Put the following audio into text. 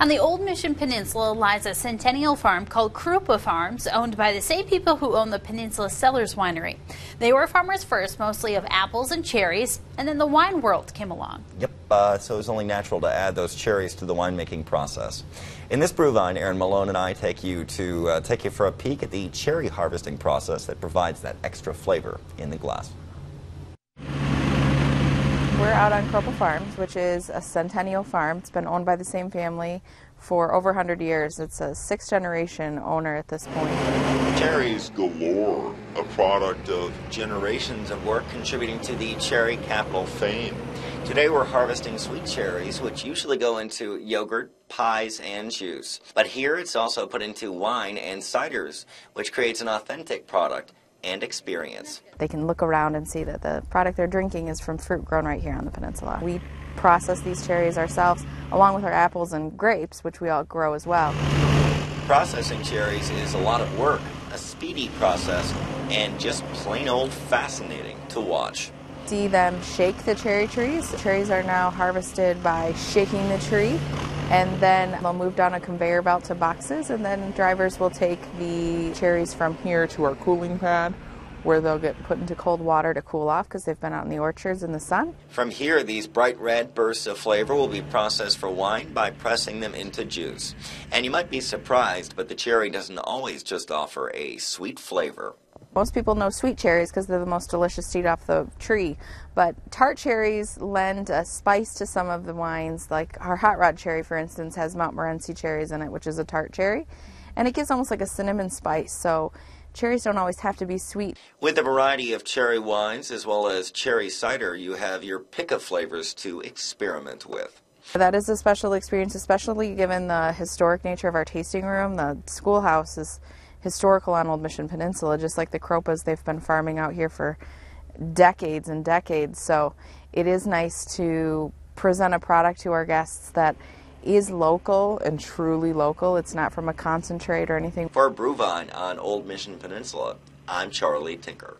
On the Old Mission Peninsula lies a centennial farm called Krupa Farms, owned by the same people who own the Peninsula Cellars winery. They were farmers first, mostly of apples and cherries, and then the wine world came along. Yep, so it was only natural to add those cherries to the winemaking process. In this BrewVine, Aaron Malone and I take you for a peek at the cherry harvesting process that provides that extra flavor in the glass. We're out on Krupa Farms, which is a centennial farm. It's been owned by the same family for over 100 years. It's a sixth-generation owner at this point. Cherries galore, a product of Generations of work contributing to the cherry capital fame. Today we're harvesting sweet cherries, which usually go into yogurt, pies, and juice. But here it's also put into wine and ciders, which creates an authentic product and experience. They can look around and see that the product they're drinking is from fruit grown right here on the peninsula. We process these cherries ourselves, along with our apples and grapes, which we all grow as well. Processing cherries is a lot of work, a speedy process, and just plain old fascinating to watch. See them shake the cherry trees. The cherries are now harvested by shaking the tree, and then they'll move down a conveyor belt to boxes, and then drivers will take the cherries from here to our cooling pad, where they'll get put into cold water to cool off because they've been out in the orchards in the sun. From here, these bright red bursts of flavor will be processed for wine by pressing them into juice. And you might be surprised, but the cherry doesn't always just offer a sweet flavor. Most people know sweet cherries because they're the most delicious to eat off the tree, but tart cherries lend a spice to some of the wines. Like our hot rod cherry, for instance, has Montmorency cherries in it, which is a tart cherry, and it gives almost like a cinnamon spice, so cherries don't always have to be sweet. With a variety of cherry wines as well as cherry cider, you have your pick of flavors to experiment with. That is a special experience, especially given the historic nature of our tasting room. The schoolhouse is historical on Old Mission Peninsula, just like the Krupas. They've been farming out here for decades and decades, so it is nice to present a product to our guests that is local and truly local. It's not from a concentrate or anything. For BrewVine on Old Mission Peninsula, I'm Charlie Tinker.